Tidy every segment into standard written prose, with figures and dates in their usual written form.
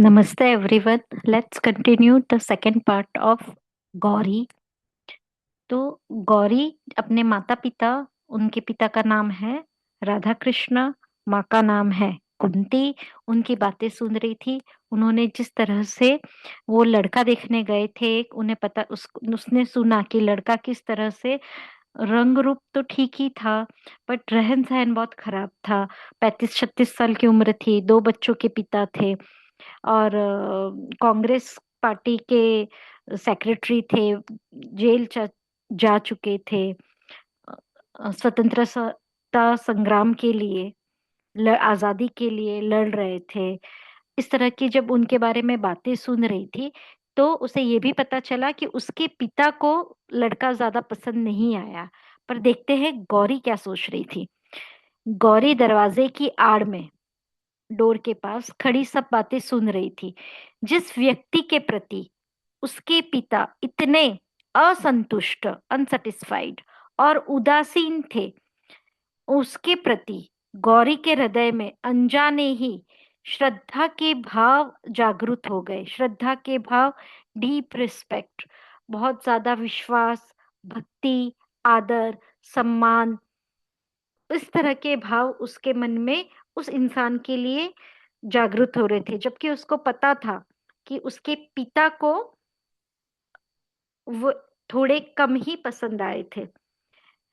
Namaste everyone. Let's continue the second part of Gauri. तो गौरी अपने माता पिता, उनके पिता का नाम है राधा कृष्ण, माँ का नाम है कुंती। उनकी बातें सुन रही थी। उन्होंने जिस तरह से वो लड़का देखने गए थे, उन्हें पता उसने सुना कि लड़का किस तरह से रंग रूप तो ठीक ही था, बट रहन सहन बहुत खराब था। 35-36 साल की उम्र थी, दो बच्चों के पिता थे और कांग्रेस पार्टी के सेक्रेटरी थे। जेल जा चुके थे। स्वतंत्रता संग्राम के लिए, आजादी के लिए लड़ रहे थे। इस तरह की जब उनके बारे में बातें सुन रही थी, तो उसे ये भी पता चला कि उसके पिता को लड़का ज्यादा पसंद नहीं आया। पर देखते हैं गौरी क्या सोच रही थी। गौरी दरवाजे की आड़ में, डोर के पास खड़ी सब बातें सुन रही थी। जिस व्यक्ति के प्रति उसके पिता इतने असंतुष्ट, अनसेटिस्फाइड और उदासीन थे, उसके प्रति गौरी के हृदय में अनजाने ही श्रद्धा के भाव जागृत हो गए। श्रद्धा के भाव, डीप रिस्पेक्ट, बहुत ज्यादा विश्वास, भक्ति, आदर, सम्मान, इस तरह के भाव उसके मन में उस इंसान के लिए जागृत हो रहे थे। जबकि उसको पता था कि उसके पिता को वो थोड़े कम ही पसंद आए थे।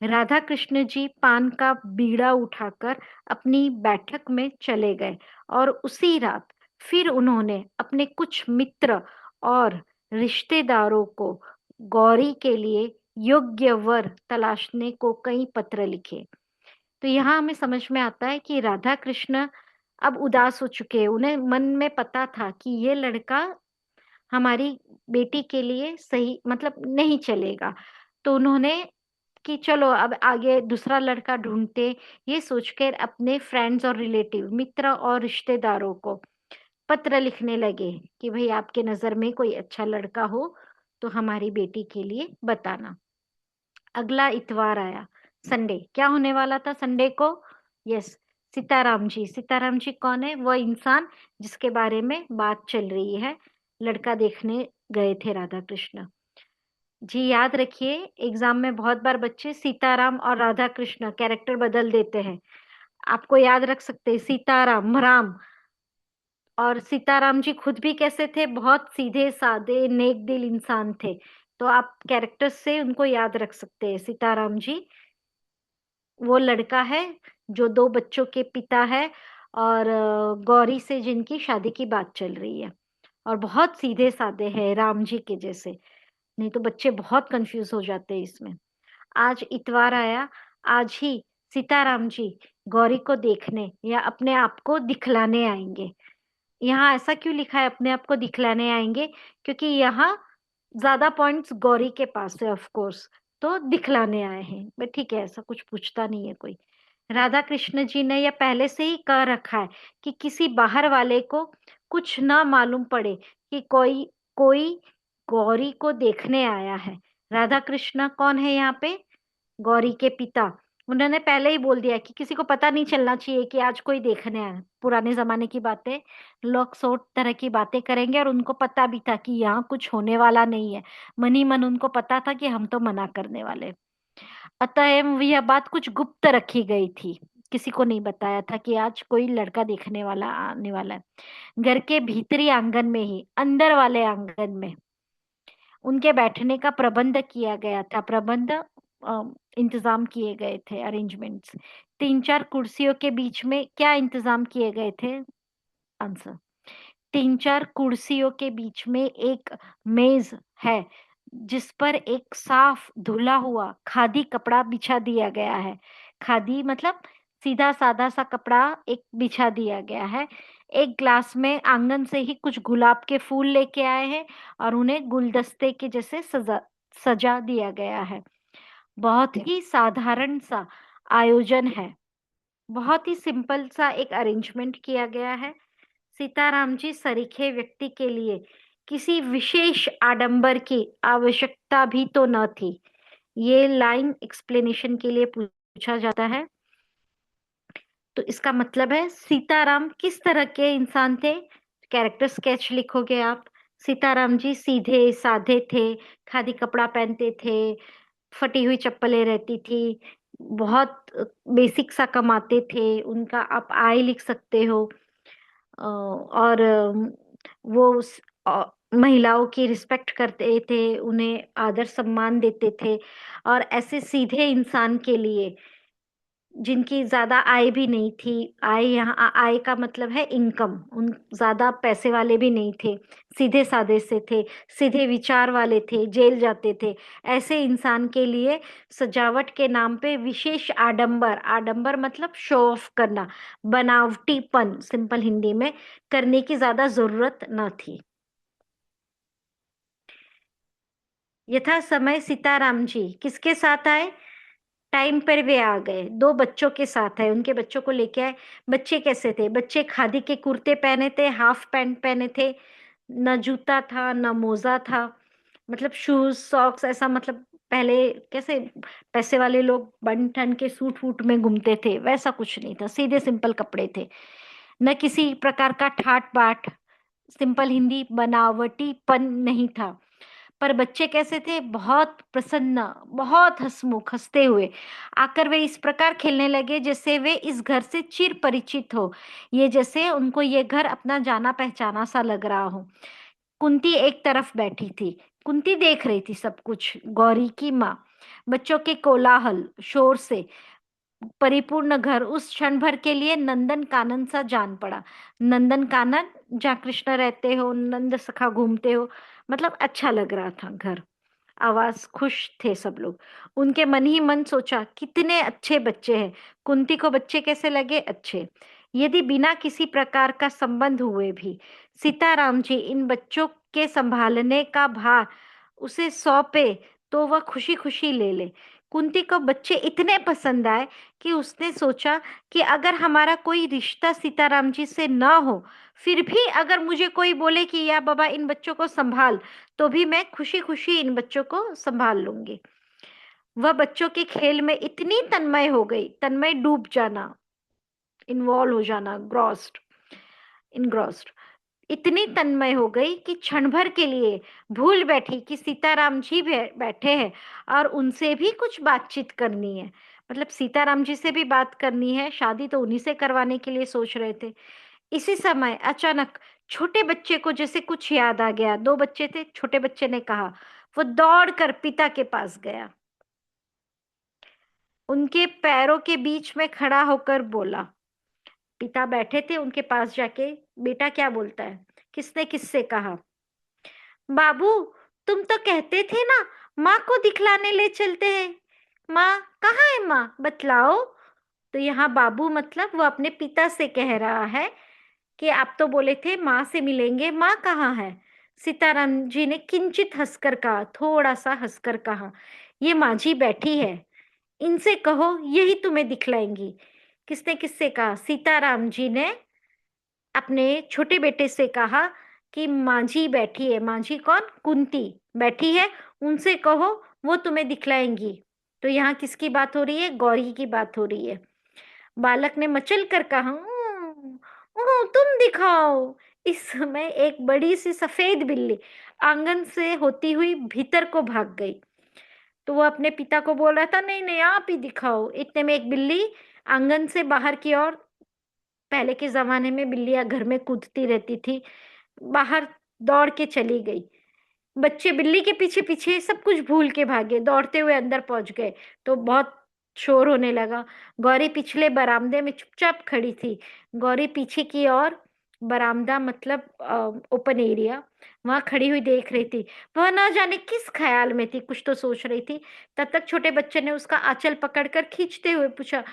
राधा कृष्ण जी पान का बीड़ा उठाकर अपनी बैठक में चले गए और उसी रात फिर उन्होंने अपने कुछ मित्र और रिश्तेदारों को गौरी के लिए योग्य वर तलाशने को कई पत्र लिखे। तो यहाँ हमें समझ में आता है कि राधा कृष्ण अब उदास हो चुके हैं। उन्हें मन में पता था कि ये लड़का हमारी बेटी के लिए सही मतलब नहीं चलेगा। तो उन्होंने कि चलो अब आगे दूसरा लड़का ढूंढते, ये सोचकर अपने फ्रेंड्स और रिलेटिव, मित्र और रिश्तेदारों को पत्र लिखने लगे कि भाई आपके नजर में कोई अच्छा लड़का हो तो हमारी बेटी के लिए बताना। अगला इतवार आया, संडे। क्या होने वाला था संडे को? यस, सीताराम जी। सीताराम जी कौन है? वो इंसान जिसके बारे में बात चल रही है। लड़का देखने गए थे राधा कृष्ण जी। याद रखिए, एग्जाम में बहुत बार बच्चे सीताराम और राधा कृष्ण कैरेक्टर बदल देते हैं। आपको याद रख सकते हैं सीताराम राम। और सीताराम जी खुद भी कैसे थे? बहुत सीधे साधे नेक दिल इंसान थे। तो आप कैरेक्टर्स से उनको याद रख सकते हैं। सीताराम जी वो लड़का है जो दो बच्चों के पिता है और गौरी से जिनकी शादी की बात चल रही है। और बहुत सीधे साधे हैं राम जी के जैसे। नहीं तो बच्चे बहुत कंफ्यूज हो जाते हैं इसमें। आज इतवार आया। आज ही सीताराम जी गौरी को देखने या अपने आप को दिखलाने आएंगे। यहाँ ऐसा क्यों लिखा है अपने आप को दिखलाने आएंगे? क्योंकि यहाँ ज्यादा पॉइंट्स गौरी के पास है ऑफ कोर्स। तो दिखलाने आए हैं, बट ठीक है, ऐसा कुछ पूछता नहीं है कोई। राधा कृष्ण जी ने यह पहले से ही कह रखा है कि किसी बाहर वाले को कुछ ना मालूम पड़े कि कोई कोई गौरी को देखने आया है। राधा कृष्ण कौन है यहाँ पे? गौरी के पिता। उन्होंने पहले ही बोल दिया कि किसी को पता नहीं चलना चाहिए कि आज कोई देखने आया। पुराने जमाने की बातें, लोग सौ तरह की बातें करेंगे और उनको पता भी था कि यहाँ कुछ होने वाला नहीं है। मन ही मन उनको पता था कि हम तो मना करने वाले। अतएव यह बात कुछ गुप्त रखी गई थी। किसी को नहीं बताया था कि आज कोई लड़का देखने वाला आने वाला है। घर के भीतरी आंगन में ही, अंदर वाले आंगन में उनके बैठने का प्रबंध किया गया था। इंतजाम किए गए थे, अरेंजमेंट्स। 3-4 कुर्सियों के बीच में क्या इंतजाम किए गए थे? आंसर, 3-4 कुर्सियों के बीच में एक मेज है जिस पर एक साफ धुला हुआ खादी कपड़ा बिछा दिया गया है। खादी मतलब सीधा सादा सा कपड़ा एक बिछा दिया गया है। एक ग्लास में आंगन से ही कुछ गुलाब के फूल लेके आए हैं और उन्हें गुलदस्ते के जैसे सजा दिया गया है। बहुत ही साधारण सा आयोजन है। बहुत ही सिंपल सा एक अरेंजमेंट किया गया है। सीताराम जी सरीखे व्यक्ति के लिए किसी विशेष आडंबर की आवश्यकता भी तो न थी। ये लाइन एक्सप्लेनेशन के लिए पूछा जाता है। तो इसका मतलब है सीताराम किस तरह के इंसान थे? कैरेक्टर स्केच लिखोगे आप। सीताराम जी सीधे साधे थे, खादी कपड़ा पहनते थे, फटी हुई चप्पलें रहती थी, बहुत बेसिक सा कमाते थे। उनका आप आय लिख सकते हो। और वो महिलाओं की रिस्पेक्ट करते थे, उन्हें आदर सम्मान देते थे। और ऐसे सीधे इंसान के लिए, जिनकी ज्यादा आय भी नहीं थी, आय यहाँ आय का मतलब है इनकम, उन ज्यादा पैसे वाले भी नहीं थे, सीधे साधे से थे, सीधे विचार वाले थे, जेल जाते थे। ऐसे इंसान के लिए सजावट के नाम पे विशेष आडंबर, आडंबर मतलब शो ऑफ करना, बनावटीपन सिंपल हिंदी में, करने की ज्यादा जरूरत न थी। यथा समय सीताराम जी किसके साथ आए? टाइम पर वे आ गए, दो बच्चों के साथ आए, उनके बच्चों को लेके आए। बच्चे कैसे थे? बच्चे खादी के कुर्ते पहने थे, हाफ पैंट पहने थे, न जूता था न मोजा था, मतलब शूज सॉक्स ऐसा, मतलब पहले कैसे पैसे वाले लोग बन ठन के सूट वूट में घूमते थे, वैसा कुछ नहीं था, सीधे सिंपल कपड़े थे। न किसी प्रकार का ठाट बाट, सिंपल हिंदी बनावटीपन नहीं था। पर बच्चे कैसे थे? बहुत प्रसन्न, बहुत हंसमुख, हंसते हुए आकर वे इस प्रकार खेलने लगे जैसे वे इस घर से चिर परिचित हो, ये जैसे उनको ये घर अपना जाना पहचाना सा लग रहा हो। कुंती एक तरफ बैठी थी, कुंती देख रही थी सब कुछ, गौरी की माँ। बच्चों के कोलाहल शोर से परिपूर्ण घर उस क्षण भर के लिए नंदन कानन सा जान पड़ा। नंदन कानन, जहाँ कृष्ण रहते हो, नंद सखा घूमते हो, मतलब अच्छा लग रहा था घर। आवाज, खुश थे सब लोग। उनके मन ही मन सोचा, कितने अच्छे बच्चे हैं। कुंती को बच्चे कैसे लगे? अच्छे। यदि बिना किसी प्रकार का संबंध हुए भी सीताराम जी इन बच्चों के संभालने का भार उसे सौंपे, तो वह खुशी खुशी ले ले। कुंती को बच्चे इतने पसंद आए कि उसने सोचा कि अगर हमारा कोई रिश्ता सीताराम जी से ना हो, फिर भी अगर मुझे कोई बोले कि या बाबा इन बच्चों को संभाल, तो भी मैं खुशी खुशी इन बच्चों को संभाल लूंगी। वह बच्चों के खेल में इतनी तन्मय हो गई, तन्मय डूब जाना, इन्वॉल्व हो जाना, ग्रॉस्ड, इनग्रॉस्ड, इतनी तन्मय हो गई कि क्षण भर के लिए भूल बैठी कि सीताराम जी बैठे हैं और उनसे भी कुछ बातचीत करनी है। मतलब सीताराम जी से भी बात करनी है, शादी तो उन्हीं से करवाने के लिए सोच रहे थे। इसी समय अचानक छोटे बच्चे को जैसे कुछ याद आ गया। दो बच्चे थे, छोटे बच्चे ने कहा। वो दौड़कर पिता के पास गया, उनके पैरों के बीच में खड़ा होकर बोला। पिता बैठे थे, उनके पास जाके बेटा क्या बोलता है? किसने किससे कहा? बाबू, तुम तो कहते थे ना माँ को दिखलाने ले चलते हैं। माँ कहाँ है? माँ बतलाओ। तो यहाँ बाबू मतलब वो अपने पिता से कह रहा है कि आप तो बोले थे माँ से मिलेंगे, माँ कहाँ है? सीताराम जी ने किंचित हंसकर कहा, थोड़ा सा हंसकर कहा, ये माँ जी बैठी है, इनसे कहो यही तुम्हें दिखलाएंगी। किसने किससे कहा? सीताराम जी ने अपने छोटे बेटे से कहा कि माँ जी बैठी है। माँ जी कौन? कुंती बैठी है, उनसे कहो वो तुम्हें दिखलाएंगी। तो यहाँ किसकी बात हो रही है? गौरी की बात हो रही है। बालक ने मचल कर कहा, तुम दिखाओ।" इस समय एक बड़ी सी सफेद बिल्ली आंगन से होती हुई भीतर को भाग गई। तो वो अपने पिता को बोल रहा था, नहीं नहीं आप ही दिखाओ। इतने में एक बिल्ली आंगन से बाहर की ओर, पहले के जमाने में बिल्लियां घर में कूदती रहती थी, बाहर दौड़ के चली गई। बच्चे बिल्ली के पीछे पीछे सब कुछ भूल के भागे, दौड़ते हुए अंदर पहुंच गए। तो बहुत शोर होने लगा। गौरी पिछले बरामदे में चुपचाप खड़ी थी। गौरी पीछे की ओर, बरामदा मतलब ओपन एरिया, वहां खड़ी हुई देख रही थी। वह ना जाने किस ख्याल में थी, कुछ तो सोच रही थी। तब तक छोटे बच्चे ने उसका आंचल पकड़कर खींचते हुए पूछा,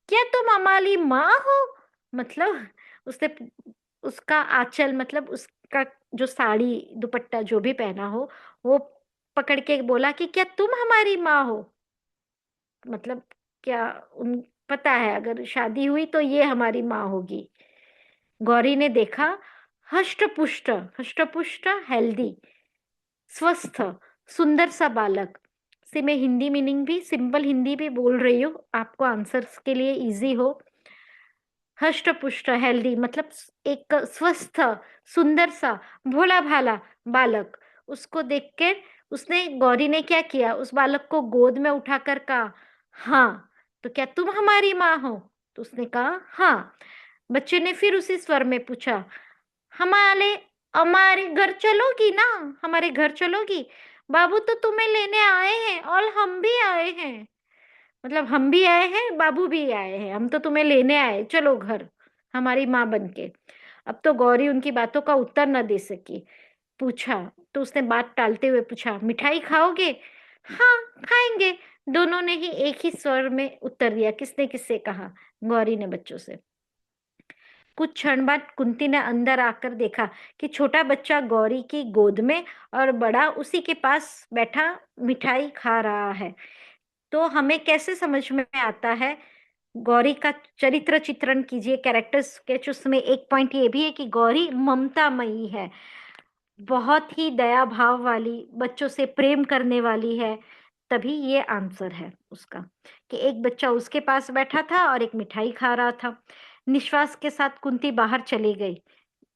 क्या तुम हमारी माँ हो? मतलब उसने उसका आंचल, मतलब उसका जो साड़ी दुपट्टा जो भी पहना हो, वो पकड़ के बोला कि क्या तुम हमारी माँ हो? मतलब क्या उन पता है अगर शादी हुई तो ये हमारी माँ होगी। गौरी ने देखा, हष्ट पुष्ट, हष्ट पुष्ट हेल्दी, स्वस्थ, सुंदर सा बालक। से मैं हिंदी मीनिंग भी, सिंपल हिंदी भी बोल रही हूँ आपको आंसर्स के लिए इजी हो। हष्ट पुष्ट हेल्दी मतलब एक स्वस्थ सुंदर सा भोला भाला बालक। उसको देख के उसने गौरी ने क्या किया, उस बालक को गोद में उठाकर कहा, हाँ तो क्या तुम हमारी माँ हो? तो उसने कहा हाँ। बच्चे ने फिर उसी स्वर में पूछा, हमारे हमारे घर चलोगी ना? हमारे घर चलोगी? बाबू तो तुम्हें लेने आए हैं और हम भी आए हैं। मतलब हम भी आए हैं, बाबू भी आए हैं, हम तो तुम्हें लेने आए, चलो घर हमारी माँ बन के। अब तो गौरी उनकी बातों का उत्तर न दे सकी। पूछा तो उसने बात टालते हुए पूछा, मिठाई खाओगे? हाँ खाएंगे। दोनों ने ही एक ही स्वर में उत्तर दिया। किसने किससे कहा? गौरी ने बच्चों से। कुछ क्षण बाद कुंती ने अंदर आकर देखा कि छोटा बच्चा गौरी की गोद में और बड़ा उसी के पास बैठा मिठाई खा रहा है। तो हमें कैसे समझ में आता है? गौरी का चरित्र चित्रण कीजिए, कैरेक्टर स्केच। उसमें एक पॉइंट ये भी है कि गौरी ममतामयी है, बहुत ही दया भाव वाली, बच्चों से प्रेम करने वाली है। तभी ये आंसर है उसका कि एक बच्चा उसके पास बैठा था और एक मिठाई खा रहा था। निश्वास के साथ कुंती बाहर चली गई।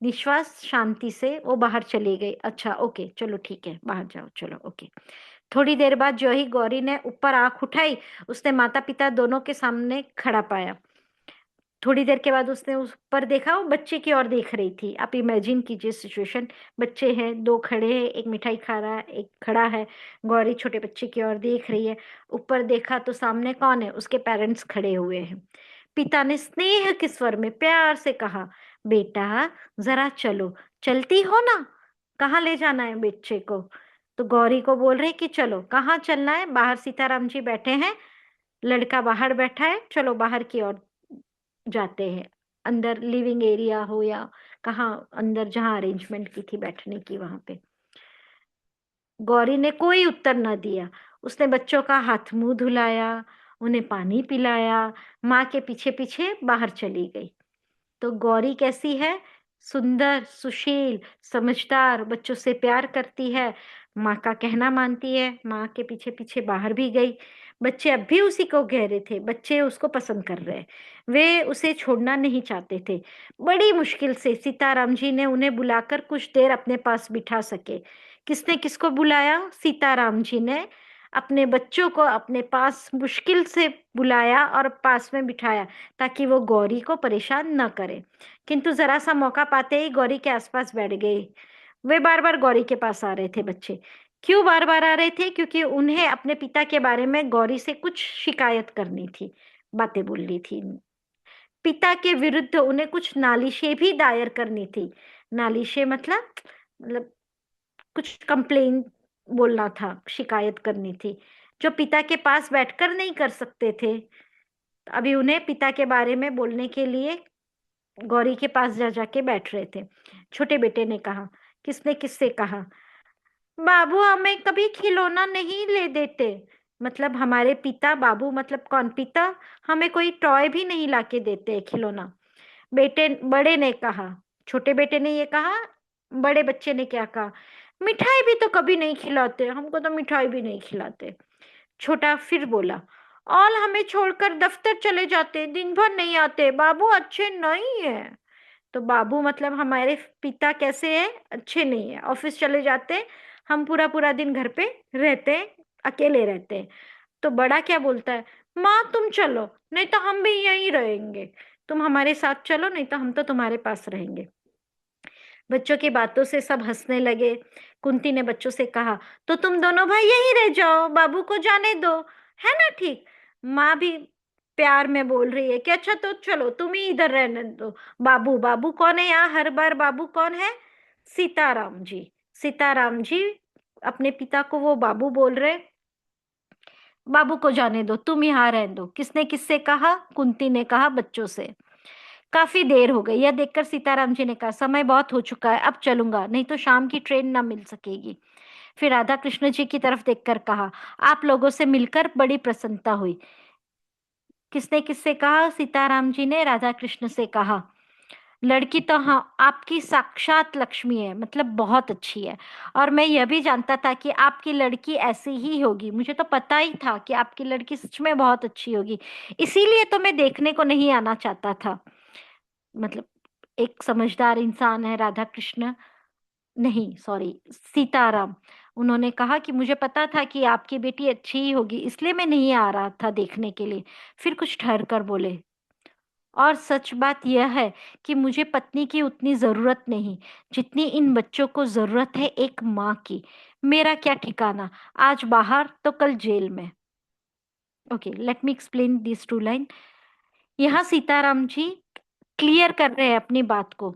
निश्वास शांति से वो बाहर चली गई। अच्छा ओके चलो ठीक है, बाहर जाओ, चलो ओके। थोड़ी देर बाद जो ही गौरी ने ऊपर आंख उठाई, उसने माता पिता दोनों के सामने खड़ा पाया। थोड़ी देर के बाद उसने उस पर देखा, वो बच्चे की ओर देख रही थी। आप इमेजिन कीजिए सिचुएशन, बच्चे हैं, दो खड़े हैं, एक मिठाई खा रहा है, एक खड़ा है। गौरी छोटे बच्चे की ओर देख रही है। ऊपर देखा तो सामने कौन है? उसके पेरेंट्स खड़े हुए हैं। पिता ने स्नेह के स्वर में प्यार से कहा, बेटा जरा चलो, चलती हो ना? कहाँ ले जाना है बच्चे को? तो गौरी को बोल रहे कि चलो। कहाँ चलना है? बाहर सीताराम जी बैठे हैं, लड़का बाहर बैठा है, चलो बाहर की ओर जाते हैं। अंदर लिविंग एरिया हो या कहाँ, अंदर जहाँ अरेंजमेंट की थी बैठने की, वहां पे। गौरी ने कोई उत्तर न दिया। उसने बच्चों का हाथ मुंह धुलाया, उन्हें पानी पिलाया, माँ के पीछे पीछे बाहर चली गई। तो गौरी कैसी है? सुंदर, सुशील, समझदार, बच्चों से प्यार करती है, माँ का कहना मानती है, माँ के पीछे पीछे बाहर भी गई। बच्चे अब भी उसी को कह रहे थे, बच्चे उसको पसंद कर रहे हैं, वे उसे छोड़ना नहीं चाहते थे। बड़ी मुश्किल से सीताराम जी ने उन्हें बुलाकर कुछ देर अपने पास बिठा सके। किसने किसको बुलाया? सीताराम जी ने अपने बच्चों को अपने पास मुश्किल से बुलाया और पास में बिठाया, ताकि वो गौरी को परेशान न करे। किंतु जरा सा मौका पाते ही गौरी के आसपास बैठ गए। वे बार बार गौरी के पास आ रहे थे बच्चे। क्यों बार बार आ रहे थे? क्योंकि उन्हें अपने पिता के बारे में गौरी से कुछ शिकायत करनी थी, बातें बोलनी थी। पिता के विरुद्ध उन्हें कुछ नालिशें भी दायर करनी थी। नालिशें मतलब कुछ कंप्लेन बोलना था, शिकायत करनी थी, जो पिता के पास बैठकर नहीं कर सकते थे। अभी उन्हें पिता के बारे में बोलने के लिए गौरी के पास जा जाके बैठ रहे थे। छोटे बेटे ने कहा। किसने किससे कहा? बाबू हमें कभी खिलौना नहीं ले देते। मतलब हमारे पिता, बाबू मतलब कौन? पिता हमें कोई टॉय भी नहीं लाके देते, खिलौना। बेटे बड़े ने कहा। छोटे बेटे ने ये कहा। बड़े बच्चे ने क्या कहा? मिठाई भी तो कभी नहीं खिलाते, हमको तो मिठाई भी नहीं खिलाते। छोटा फिर बोला, और हमें छोड़कर दफ्तर चले जाते, दिन भर नहीं आते, बाबू अच्छे नहीं है। तो बाबू मतलब हमारे पिता कैसे हैं? अच्छे नहीं है, ऑफिस चले जाते, हम पूरा पूरा दिन घर पे रहते हैं, अकेले रहते हैं। तो बड़ा क्या बोलता है, माँ तुम चलो, नहीं तो हम भी यहीं रहेंगे। तुम हमारे साथ चलो, नहीं तो हम तो तुम्हारे पास रहेंगे। बच्चों की बातों से सब हंसने लगे। कुंती ने बच्चों से कहा, तो तुम दोनों भाई यहीं रह जाओ, बाबू को जाने दो, है ना ठीक? माँ भी प्यार में बोल रही है कि अच्छा तो चलो तुम ही इधर रहने दो। बाबू, बाबू कौन है यहाँ? हर बार बाबू कौन है? सीताराम जी। सीताराम जी अपने पिता को वो बाबू बोल रहे। बाबू को जाने दो, तुम यहाँ रहने दो। किसने किससे कहा? कुंती ने कहा बच्चों से। काफी देर हो गई, यह देखकर सीताराम जी ने कहा, समय बहुत हो चुका है, अब चलूंगा, नहीं तो शाम की ट्रेन ना मिल सकेगी। फिर राधा कृष्ण जी की तरफ देखकर कहा, आप लोगों से मिलकर बड़ी प्रसन्नता हुई। किसने किससे कहा? सीताराम जी ने राधा कृष्ण से कहा। लड़की तो हाँ आपकी साक्षात लक्ष्मी है, मतलब बहुत अच्छी है, और मैं यह भी जानता था कि आपकी लड़की ऐसी ही होगी। मुझे तो पता ही था कि आपकी लड़की सच में बहुत अच्छी होगी, इसीलिए तो मैं देखने को नहीं आना चाहता था। मतलब एक समझदार इंसान है राधा कृष्ण, नहीं सॉरी, सीताराम। उन्होंने कहा कि मुझे पता था कि आपकी बेटी अच्छी ही होगी, इसलिए मैं नहीं आ रहा था देखने के लिए। फिर कुछ ठहर कर बोले, और सच बात यह है कि मुझे पत्नी की उतनी जरूरत नहीं जितनी इन बच्चों को जरूरत है एक माँ की। मेरा क्या ठिकाना, आज बाहर तो कल जेल में। Okay, let me explain this two line. यहाँ सीताराम जी क्लियर कर रहे हैं अपनी बात को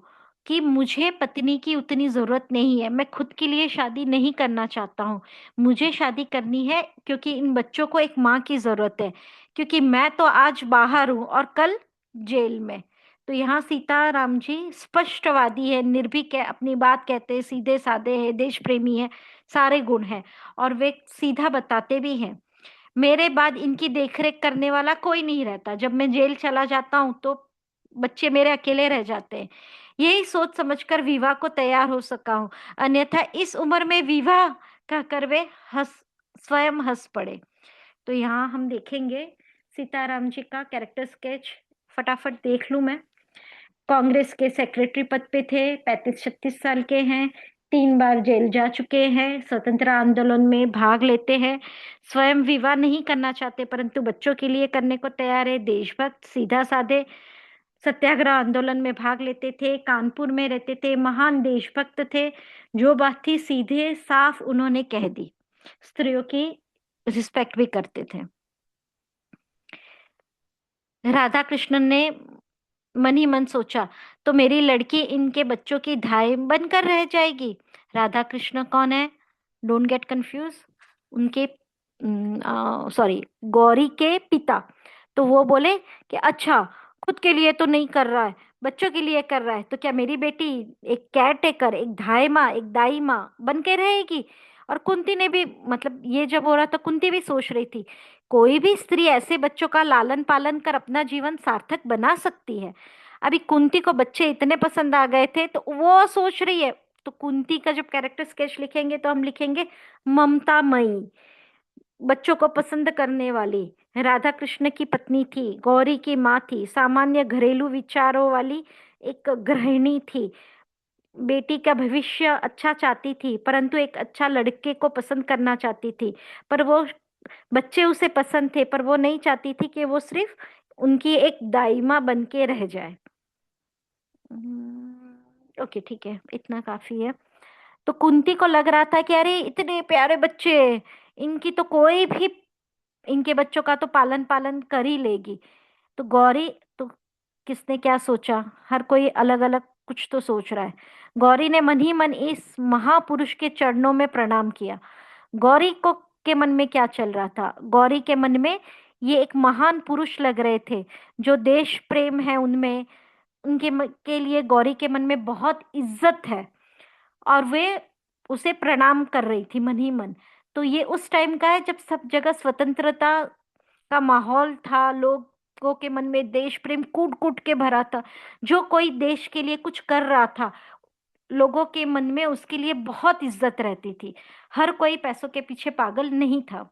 कि मुझे पत्नी की उतनी जरूरत नहीं है, मैं खुद के लिए शादी नहीं करना चाहता हूँ। मुझे शादी करनी है क्योंकि इन बच्चों को एक माँ की जरूरत है, क्योंकि मैं तो आज बाहर हूँ और कल जेल में। तो यहाँ सीताराम जी स्पष्टवादी है, निर्भीक है, अपनी बात कहते हैं, सीधे साधे हैं, देश प्रेमी है, सारे गुण हैं। और वे सीधा बताते भी हैं, मेरे बाद इनकी देखरेख करने वाला कोई नहीं रहता, जब मैं जेल चला जाता हूँ तो बच्चे मेरे अकेले रह जाते हैं। यही सोच समझकर विवाह को तैयार हो सका हूँ, अन्यथा इस उम्र में विवाह कहकर वे हंस स्वयं हंस पड़े। तो यहाँ हम देखेंगे सीताराम जी का कैरेक्टर स्केच, फटाफट देख लूं मैं। कांग्रेस के सेक्रेटरी पद पे थे, 35-36 साल के हैं, 3 बार जेल जा चुके हैं, स्वतंत्रता आंदोलन में भाग लेते हैं, स्वयं विवाह नहीं करना चाहते परंतु बच्चों के लिए करने को तैयार है, देशभक्त, सीधा साधे, सत्याग्रह आंदोलन में भाग लेते थे, कानपुर में रहते थे, महान देशभक्त थे। जो बात थी सीधे साफ उन्होंने कह दी, स्त्रियों की रिस्पेक्ट भी करते थे। राधा कृष्णन ने मन ही मन सोचा, तो मेरी लड़की इनके बच्चों की धाई बनकर रह जाएगी। राधा कृष्ण कौन है, डोंट गेट कंफ्यूज, उनके सॉरी, गौरी के पिता। तो वो बोले कि अच्छा, खुद के लिए तो नहीं कर रहा है, बच्चों के लिए कर रहा है, तो क्या मेरी बेटी एक केयर टेकर, एक धाई माँ, एक दाई माँ बन के रहेगी। और कुंती ने भी, मतलब ये जब हो रहा तो कुंती भी सोच रही थी, कोई भी स्त्री ऐसे बच्चों का लालन पालन कर अपना जीवन सार्थक बना सकती है। अभी कुंती को बच्चे इतने पसंद आ गए थे तो वो सोच रही है। तो कुंती का जब कैरेक्टर स्केच लिखेंगे तो हम लिखेंगे ममतामयी, बच्चों को पसंद करने वाली। राधा कृष्ण की पत्नी थी, गौरी की माँ थी, सामान्य घरेलू विचारों वाली एक गृहिणी थी, बेटी का भविष्य अच्छा चाहती थी परंतु एक अच्छा लड़के को पसंद करना चाहती थी। पर वो बच्चे उसे पसंद थे, पर वो नहीं चाहती थी कि वो सिर्फ उनकी एक दाइमा बन के रह जाए। ओके ठीक है, इतना काफी है। तो कुंती को लग रहा था कि अरे इतने प्यारे बच्चे, इनकी तो कोई भी इनके बच्चों का तो पालन पालन कर ही लेगी। तो गौरी, तो किसने क्या सोचा, हर कोई अलग अलग कुछ तो सोच रहा है। गौरी ने मन ही मन इस महापुरुष के चरणों में प्रणाम किया। गौरी को के मन में क्या चल रहा था, गौरी के मन में ये एक महान पुरुष लग रहे थे, जो देश प्रेम है उनमें, के लिए गौरी के मन में बहुत इज्जत है, और वे उसे प्रणाम कर रही थी मन ही मन। तो ये उस टाइम का है जब सब जगह स्वतंत्रता का माहौल था, लोगों के मन में देश प्रेम कूट कूट के भरा था। जो कोई देश के लिए कुछ कर रहा था, लोगों के मन में उसके लिए बहुत इज्जत रहती थी। हर कोई पैसों के पीछे पागल नहीं था।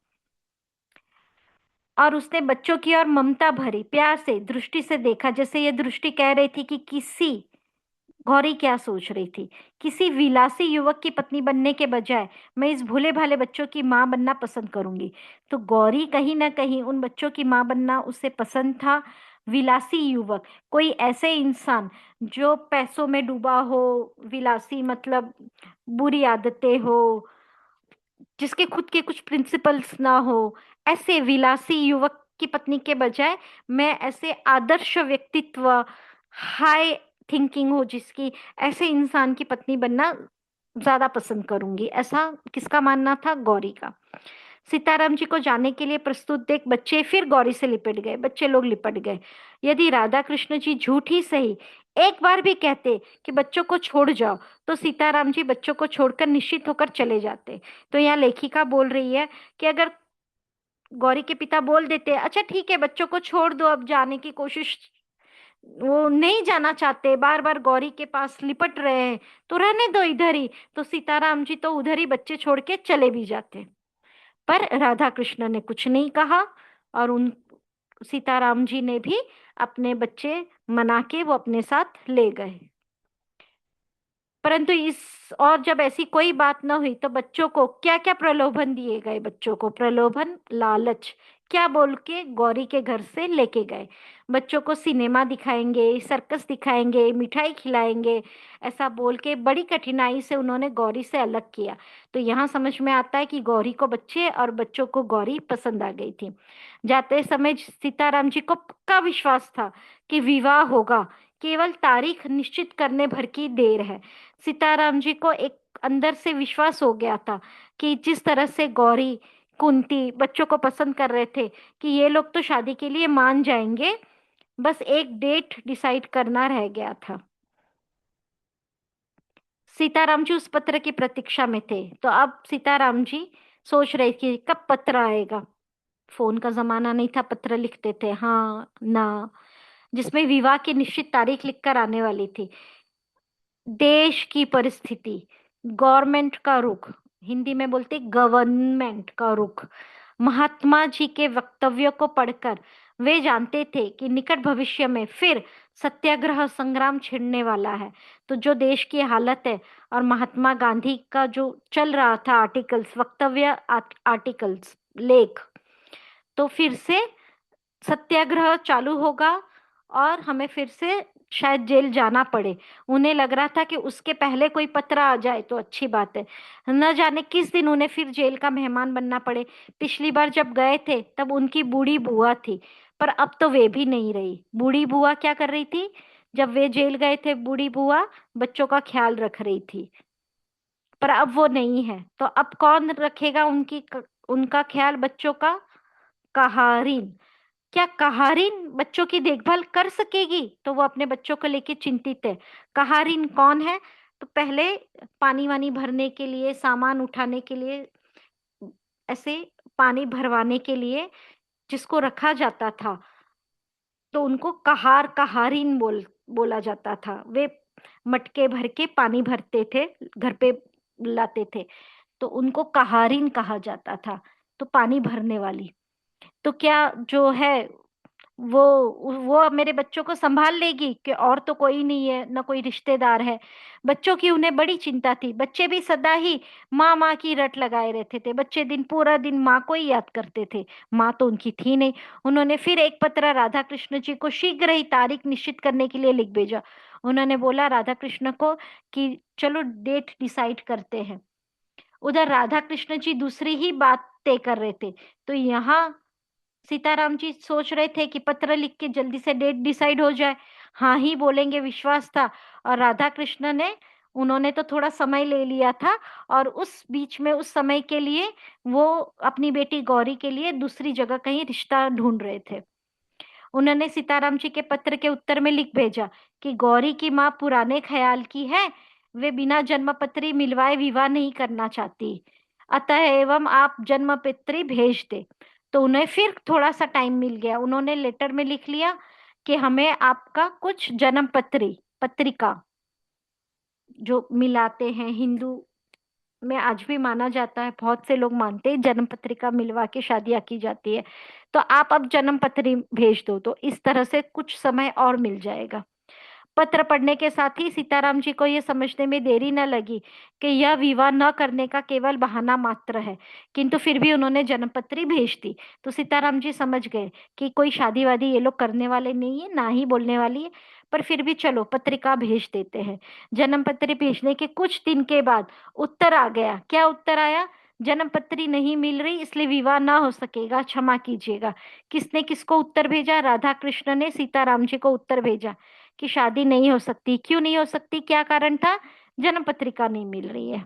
और उसने बच्चों की और ममता भरी प्यार से दृष्टि से देखा, जैसे ये दृष्टि कह रही थी कि किसी, गौरी क्या सोच रही थी, किसी विलासी युवक की पत्नी बनने के बजाय मैं इस भोले भाले बच्चों की माँ बनना पसंद करूंगी। तो गौरी कहीं ना कहीं उन बच्चों की माँ बनना उसे पसंद था। विलासी युवक, कोई ऐसे इंसान जो पैसों में डूबा हो, विलासी मतलब बुरी आदतें हो, जिसके खुद के कुछ प्रिंसिपल्स ना हो, ऐसे विलासी युवक की पत्नी के बजाय मैं ऐसे आदर्श व्यक्तित्व, हाई थिंकिंग हो जिसकी, ऐसे इंसान की पत्नी बनना ज्यादा पसंद करूंगी। ऐसा किसका मानना था, गौरी का। सीताराम जी को जाने के लिए प्रस्तुत देख बच्चे फिर गौरी से लिपट गए, बच्चे लोग लिपट गए। यदि राधा कृष्ण जी झूठ ही सही एक बार भी कहते कि बच्चों को छोड़ जाओ, तो सीताराम जी बच्चों को छोड़कर निश्चित होकर चले जाते। तो यहाँ लेखिका बोल रही है कि अगर गौरी के पिता बोल देते अच्छा ठीक है बच्चों को छोड़ दो, अब जाने की कोशिश, वो नहीं जाना चाहते, बार बार गौरी के पास लिपट रहे हैं, तो रहने दो इधर ही, तो सीताराम जी तो उधर ही बच्चे छोड़ के चले भी जाते। पर राधा कृष्ण ने कुछ नहीं कहा, और उन सीताराम जी ने भी अपने बच्चे मना के वो अपने साथ ले गए। परंतु इस और जब ऐसी कोई बात न हुई तो बच्चों को क्या क्या प्रलोभन दिए गए, बच्चों को प्रलोभन, लालच, क्या बोल के गौरी के घर से लेके गए। बच्चों को सिनेमा दिखाएंगे, सर्कस दिखाएंगे, मिठाई खिलाएंगे, ऐसा बोल के बड़ी कठिनाई से उन्होंने गौरी से अलग किया। तो यहाँ समझ में आता है कि गौरी को बच्चे और बच्चों को गौरी पसंद आ गई थी। जाते समय सीताराम जी को पक्का विश्वास था कि विवाह होगा, केवल तारीख निश्चित करने भर की देर है। सीताराम जी को एक अंदर से विश्वास हो गया था कि जिस तरह से गौरी, कुंती बच्चों को पसंद कर रहे थे कि ये लोग तो शादी के लिए मान जाएंगे, बस एक डेट डिसाइड करना रह गया था। सीताराम जी उस पत्र की प्रतीक्षा में थे। तो अब सीताराम जी सोच रहे कि कब पत्र आएगा। फोन का जमाना नहीं था, पत्र लिखते थे, हाँ ना, जिसमें विवाह की निश्चित तारीख लिखकर आने वाली थी। देश की परिस्थिति, गवर्नमेंट का रुख, हिंदी में बोलते गवर्नमेंट का रुख, महात्मा जी के वक्तव्यों को पढ़कर वे जानते थे कि निकट भविष्य में फिर सत्याग्रह संग्राम छिड़ने वाला है। तो जो देश की हालत है और महात्मा गांधी का जो चल रहा था आर्टिकल्स, वक्तव्य, आर्टिकल्स, लेख, तो फिर से सत्याग्रह चालू होगा और हमें फिर से शायद जेल जाना पड़े। उन्हें लग रहा था कि उसके पहले कोई पत्र आ जाए तो अच्छी बात है, न जाने किस दिन उन्हें फिर जेल का मेहमान बनना पड़े। पिछली बार जब गए थे तब उनकी बूढ़ी बुआ थी, पर अब तो वे भी नहीं रही। बूढ़ी बुआ क्या कर रही थी जब वे जेल गए थे? बूढ़ी बुआ बच्चों का ख्याल रख रही थी, पर अब वो नहीं है। तो अब कौन रखेगा उनका ख्याल, बच्चों का? कहारिन। क्या कहारिन बच्चों की देखभाल कर सकेगी? तो वो अपने बच्चों को लेके चिंतित है। कहारिन कौन है? तो पहले पानी वानी भरने के लिए, सामान उठाने के लिए, ऐसे पानी भरवाने के लिए जिसको रखा जाता था, तो उनको कहारिन बोला जाता था। वे मटके भर के पानी भरते थे, घर पे लाते थे, तो उनको कहारिन कहा जाता था। तो पानी भरने वाली। तो क्या जो है वो वो मेरे बच्चों को संभाल लेगी कि और तो कोई नहीं है, ना कोई रिश्तेदार है? बच्चों की उन्हें बड़ी चिंता थी। बच्चे भी सदा ही माँ माँ की रट लगाए रहते थे। बच्चे दिन पूरा दिन माँ को ही याद करते थे, माँ तो उनकी थी नहीं। उन्होंने फिर एक पत्र राधा कृष्ण जी को शीघ्र ही तारीख निश्चित करने के लिए लिख भेजा। उन्होंने बोला राधा कृष्ण को कि चलो डेट डिसाइड करते हैं। उधर राधा कृष्ण जी दूसरी ही बात तय कर रहे थे। तो यहाँ सीताराम जी सोच रहे थे कि पत्र लिख के जल्दी से डेट डिसाइड हो जाए, हाँ ही बोलेंगे, विश्वास था। और राधा कृष्ण ने, उन्होंने तो थोड़ा समय ले लिया था, और उस बीच में उस समय के लिए वो अपनी बेटी गौरी के लिए दूसरी जगह कहीं रिश्ता ढूंढ रहे थे। उन्होंने सीताराम जी के पत्र के उत्तर में लिख भेजा कि गौरी की माँ पुराने ख्याल की है, वे बिना जन्मपत्री मिलवाए विवाह नहीं करना चाहती, अतः एवं आप जन्मपत्री भेज दे। तो उन्हें फिर थोड़ा सा टाइम मिल गया। उन्होंने लेटर में लिख लिया कि हमें आपका कुछ जन्म पत्री, पत्रिका जो मिलाते हैं, हिंदू में आज भी माना जाता है, बहुत से लोग मानते हैं जन्म पत्रिका मिलवा के शादियां की जाती है, तो आप अब जन्म पत्री भेज दो। तो इस तरह से कुछ समय और मिल जाएगा। पत्र पढ़ने के साथ ही सीताराम जी को यह समझने में देरी न लगी कि यह विवाह न करने का केवल बहाना मात्र है, किंतु फिर भी उन्होंने जन्मपत्री भेज दी। तो सीताराम जी समझ गए कि कोई शादी वादी ये लोग करने वाले नहीं है, ना ही बोलने वाली है, पर फिर भी चलो पत्रिका भेज देते हैं। जन्मपत्री भेजने के कुछ दिन के बाद उत्तर आ गया। क्या उत्तर आया? जन्मपत्री नहीं मिल रही, इसलिए विवाह ना हो सकेगा, क्षमा कीजिएगा। किसने किसको उत्तर भेजा? राधा कृष्ण ने सीताराम जी को उत्तर भेजा कि शादी नहीं हो सकती। क्यों नहीं हो सकती? क्या कारण था? जन्म पत्रिका नहीं मिल रही है।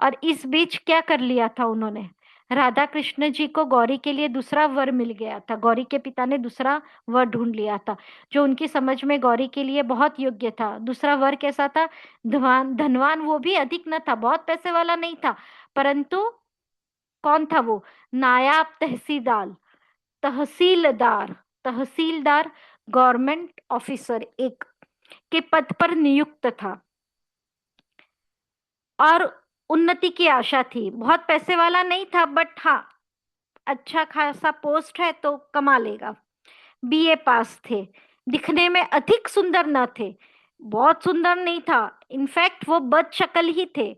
और इस बीच क्या कर लिया था उन्होंने? राधा कृष्ण जी को गौरी के लिए दूसरा वर मिल गया था। गौरी के पिता ने दूसरा वर ढूंढ लिया था जो उनकी समझ में गौरी के लिए बहुत योग्य था। दूसरा वर कैसा था? धनवान, धनवान, वो भी अधिक न था, बहुत पैसे वाला नहीं था, परंतु कौन था वो? नायाब तहसीलदार, तहसीलदार, तहसीलदार, गवर्नमेंट ऑफिसर एक के पद पर नियुक्त था, और उन्नति की आशा थी। बहुत पैसे वाला नहीं था, बट हाँ, अच्छा खासा पोस्ट है तो कमा लेगा। बीए पास थे। दिखने में अधिक सुंदर न थे, बहुत सुंदर नहीं था, इनफैक्ट वो बदशक्ल ही थे,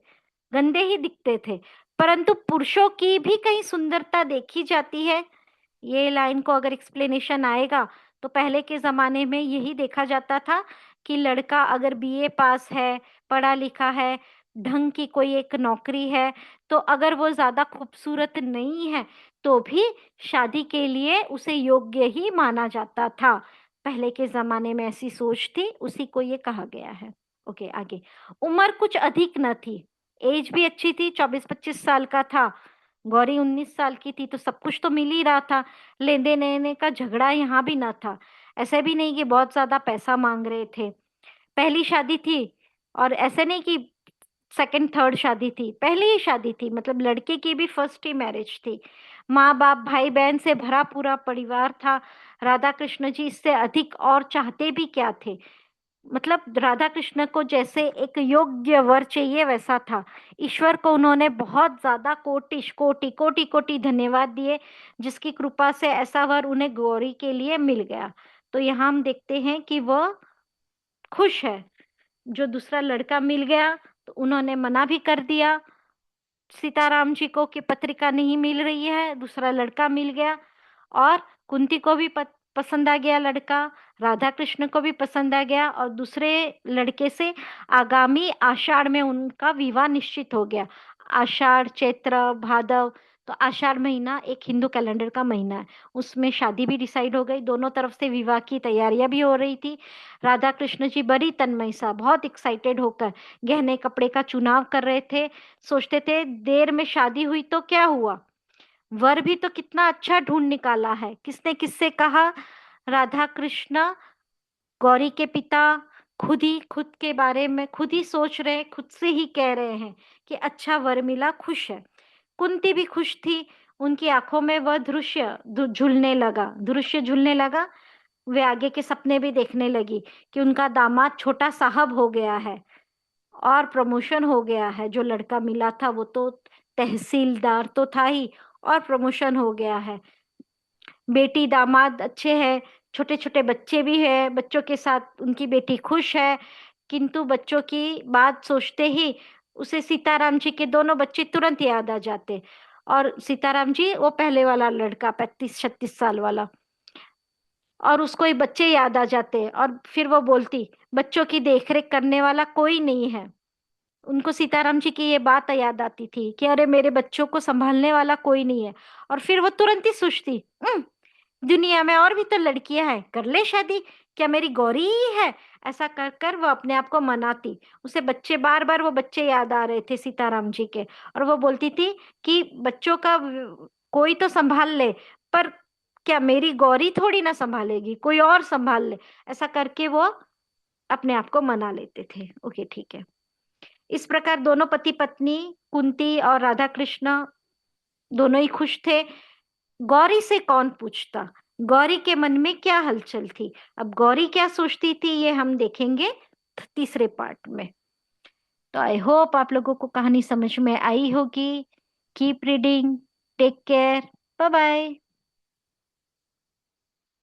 गंदे ही दिखते थे। परंतु पुरुषों की भी कहीं सुंदरता देखी जाती है। ये लाइन को अगर एक्सप्लेनेशन आएगा तो पहले के जमाने में यही देखा जाता था कि लड़का अगर बीए पास है, पढ़ा लिखा है, ढंग की कोई एक नौकरी है, तो अगर वो ज्यादा खूबसूरत नहीं है तो भी शादी के लिए उसे योग्य ही माना जाता था। पहले के जमाने में ऐसी सोच थी, उसी को ये कहा गया है। ओके, आगे। उम्र कुछ अधिक न थी, एज भी अच्छी थी, 24-25 साल का था। गौरी 19 साल की थी, तो सब कुछ तो मिल ही रहा था। लेने देने का झगड़ा यहाँ भी ना था। ऐसे भी नहीं कि बहुत ज्यादा पैसा मांग रहे थे। पहली शादी थी, और ऐसे नहीं कि सेकंड थर्ड शादी थी, पहली ही शादी थी, मतलब लड़के की भी फर्स्ट ही मैरिज थी। माँ बाप भाई बहन से भरा पूरा परिवार था। राधा कृष्ण जी इससे अधिक और चाहते भी क्या थे। मतलब राधा कृष्ण को जैसे एक योग्य वर चाहिए वैसा था। ईश्वर को उन्होंने बहुत ज्यादा कोटि कोटि कोटि कोटि धन्यवाद दिए, जिसकी कृपा से ऐसा वर उन्हें गौरी के लिए मिल गया। तो यहाँ हम देखते हैं कि वह खुश है। जो दूसरा लड़का मिल गया तो उन्होंने मना भी कर दिया सीताराम जी को कि पत्रिका नहीं मिल रही है, दूसरा लड़का मिल गया। और कुंती को भी पसंद आ गया लड़का, राधा कृष्ण को भी पसंद आ गया, और दूसरे लड़के से आगामी आषाढ़ में उनका विवाह निश्चित हो गया। आषाढ़, चैत्र, भादव, तो आषाढ़ महीना एक हिंदू कैलेंडर का महीना है, उसमें शादी भी डिसाइड हो गई, दोनों तरफ से विवाह की तैयारियां भी हो रही थी। राधा कृष्ण जी बड़ी तन्मय सा बहुत एक्साइटेड होकर गहने कपड़े का चुनाव कर रहे थे। सोचते थे देर में शादी हुई तो क्या हुआ, वर भी तो कितना अच्छा ढूंढ निकाला है। किसने किससे कहा, राधा कृष्ण गौरी के पिता खुद ही खुद के बारे में खुद ही सोच रहे, खुद से ही कह रहे हैं कि अच्छा वर मिला, खुश है। कुंती भी खुश थी, उनकी आंखों में वह दृश्य झूलने लगा। वे आगे के सपने भी देखने लगी कि उनका दामाद छोटा साहब हो गया है और प्रमोशन हो गया है। जो लड़का मिला था वो तो तहसीलदार तो था ही, और प्रमोशन हो गया है। बेटी दामाद अच्छे हैं, छोटे छोटे बच्चे भी हैं, बच्चों के साथ उनकी बेटी खुश है। किंतु बच्चों की बात सोचते ही उसे सीताराम जी के दोनों बच्चे तुरंत याद आ जाते। और सीताराम जी वो पहले वाला लड़का 35-36 साल वाला, और उसको ये बच्चे याद आ जाते। और फिर वो बोलती बच्चों की देखरेख करने वाला कोई नहीं है। उनको सीताराम जी की ये बात याद आती थी कि अरे मेरे बच्चों को संभालने वाला कोई नहीं है। और फिर वो तुरंत ही सोचती, दुनिया में और भी तो लड़कियां हैं, कर ले शादी, क्या मेरी गौरी ही है"। ऐसा कर कर वो अपने आप को मनाती। उसे बच्चे बार बार वो बच्चे याद आ रहे थे सीताराम जी के, और वो बोलती थी कि बच्चों का कोई तो संभाल ले, पर क्या मेरी गौरी थोड़ी ना संभालेगी, कोई और संभाल ले। ऐसा करके वो अपने आप को मना लेते थे। ओके, ठीक है। इस प्रकार दोनों पति पत्नी, कुंती और राधा कृष्ण, दोनों ही खुश थे। गौरी से कौन पूछता, गौरी के मन में क्या हलचल थी। अब गौरी क्या सोचती थी ये हम देखेंगे तीसरे पार्ट में। तो आई होप आप लोगों को कहानी समझ में आई होगी। Keep reading, take care, bye bye.